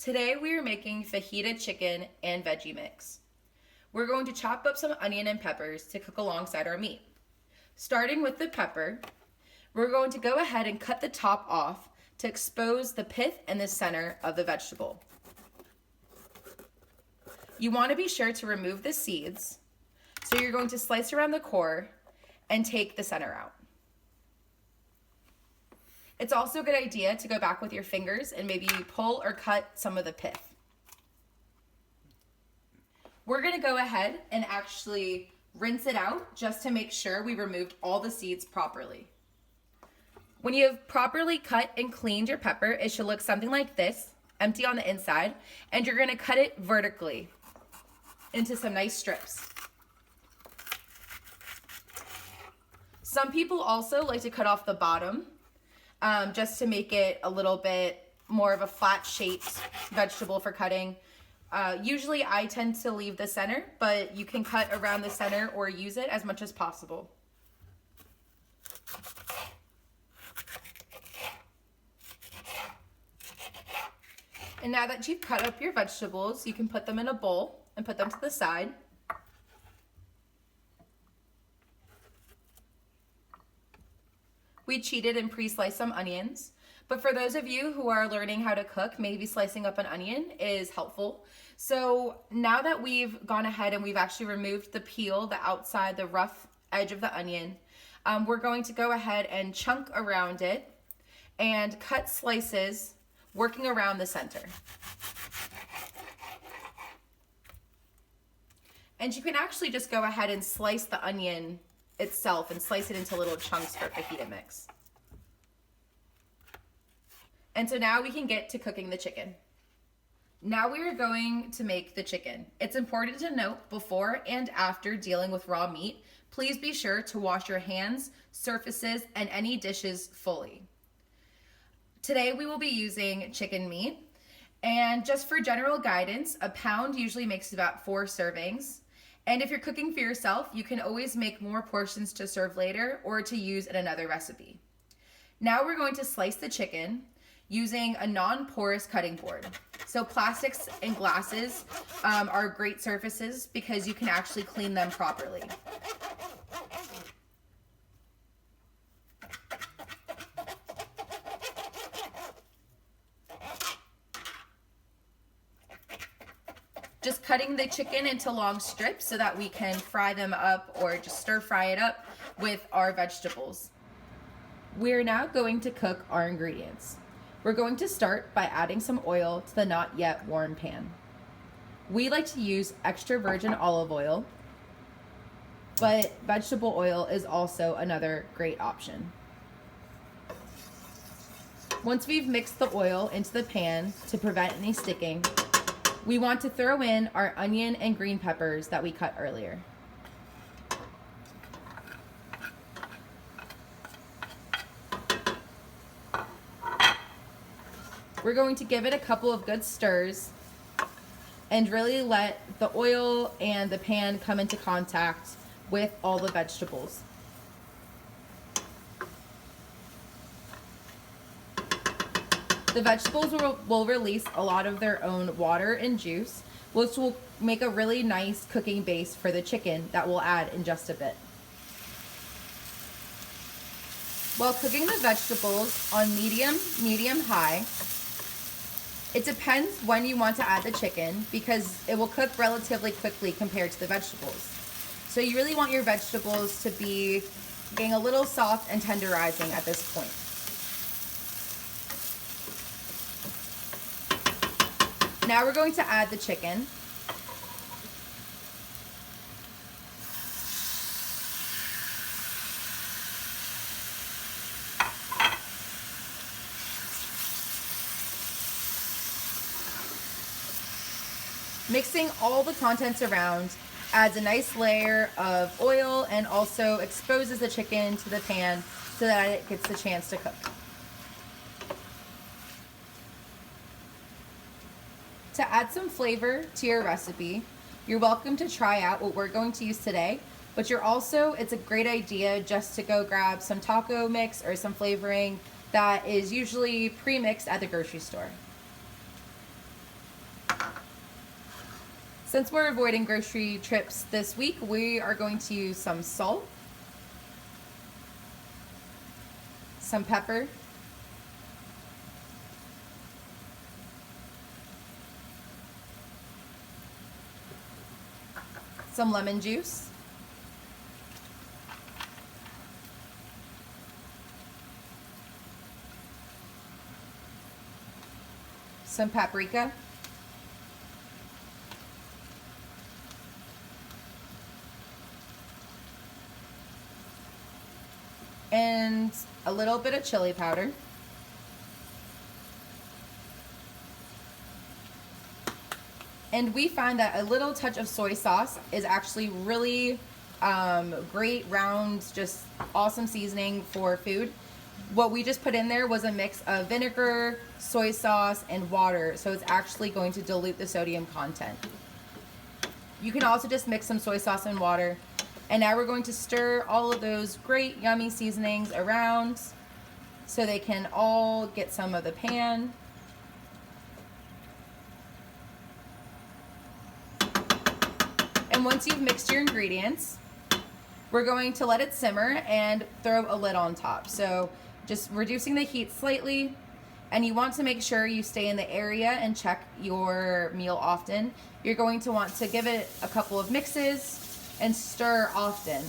Today we are making fajita chicken and veggie mix. We're going to chop up some onion and peppers to cook alongside our meat. Starting with the pepper, we're going to go ahead and cut the top off to expose the pith and the center of the vegetable. You want to be sure to remove the seeds, so you're going to slice around the core and take the center out. It's also a good idea to go back with your fingers and maybe pull or cut some of the pith. We're going to go ahead and actually rinse it out just to make sure we removed all the seeds properly. When you have properly cut and cleaned your pepper, it should look something like this, empty on the inside, and you're going to cut it vertically into some nice strips. Some people also like to cut off the bottom just to make it a little bit more of a flat shaped vegetable for cutting. Usually I tend to leave the center, but you can cut around the center or use it as much as possible. And now that you've cut up your vegetables, you can put them in a bowl and put them to the side. We cheated and pre-sliced some onions, but for those of you who are learning how to cook, maybe slicing up an onion is helpful. So now that we've gone ahead and we've actually removed the peel, the outside, the rough edge of the onion, we're going to go ahead and chunk around it and cut slices working around the center. And you can actually just go ahead and slice the onion itself and slice it into little chunks for fajita mix. And so now we can get to cooking the chicken. Now we are going to make the chicken. It's important to note before and after dealing with raw meat, please be sure to wash your hands, surfaces, and any dishes fully. Today we will be using chicken meat, and just for general guidance, a pound usually makes about 4 servings. And if you're cooking for yourself, you can always make more portions to serve later or to use in another recipe. Now we're going to slice the chicken using a non-porous cutting board. So plastics and glasses are great surfaces because you can actually clean them properly. Just cutting the chicken into long strips so that we can fry them up or just stir fry it up with our vegetables. We're now going to cook our ingredients. We're going to start by adding some oil to the not yet warm pan. We like to use extra virgin olive oil, but vegetable oil is also another great option. Once we've mixed the oil into the pan to prevent any sticking, we want to throw in our onion and green peppers that we cut earlier. We're going to give it a couple of good stirs and really let the oil and the pan come into contact with all the vegetables. The vegetables will release a lot of their own water and juice, which will make a really nice cooking base for the chicken that we'll add in just a bit. While cooking the vegetables on medium-high, it depends when you want to add the chicken because it will cook relatively quickly compared to the vegetables. So you really want your vegetables to be getting a little soft and tenderizing at this point. Now we're going to add the chicken. Mixing all the contents around adds a nice layer of oil and also exposes the chicken to the pan so that it gets the chance to cook. To add some flavor to your recipe, you're welcome to try out what we're going to use today, but it's a great idea just to go grab some taco mix or some flavoring that is usually pre-mixed at the grocery store. Since we're avoiding grocery trips this week, we are going to use some salt, some pepper, some lemon juice, some paprika, and a little bit of chili powder. And we find that a little touch of soy sauce is actually really great, round, just awesome seasoning for food. What we just put in there was a mix of vinegar, soy sauce, and water, so it's actually going to dilute the sodium content. You can also just mix some soy sauce and water. And now we're going to stir all of those great yummy seasonings around so they can all get some of the pan. And once you've mixed your ingredients, we're going to let it simmer and throw a lid on top. So just reducing the heat slightly, and you want to make sure you stay in the area and check your meal often. You're going to want to give it a couple of mixes and stir often.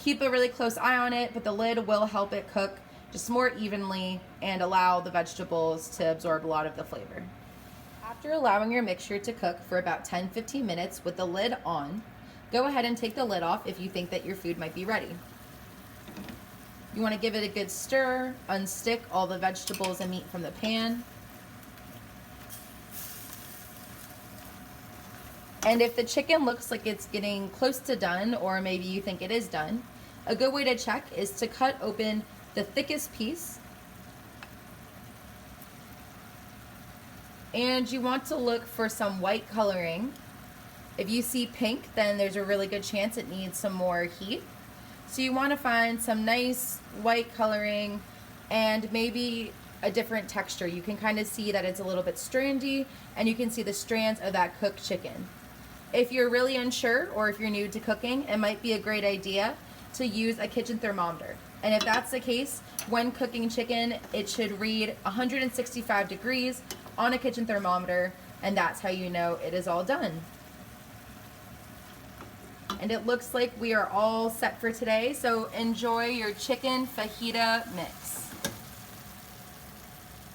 Keep a really close eye on it, but the lid will help it cook just more evenly and allow the vegetables to absorb a lot of the flavor. After allowing your mixture to cook for about 10-15 minutes with the lid on, go ahead and take the lid off if you think that your food might be ready. You want to give it a good stir, unstick all the vegetables and meat from the pan. And if the chicken looks like it's getting close to done, or maybe you think it is done, a good way to check is to cut open the thickest piece. And you want to look for some white coloring. If you see pink, then there's a really good chance it needs some more heat. So you want to find some nice white coloring and maybe a different texture. You can kind of see that it's a little bit strandy, and you can see the strands of that cooked chicken. If you're really unsure, or if you're new to cooking, it might be a great idea to use a kitchen thermometer. And if that's the case, when cooking chicken, it should read 165 degrees on a kitchen thermometer, and that's how you know it is all done. And it looks like we are all set for today, so enjoy your chicken fajita mix.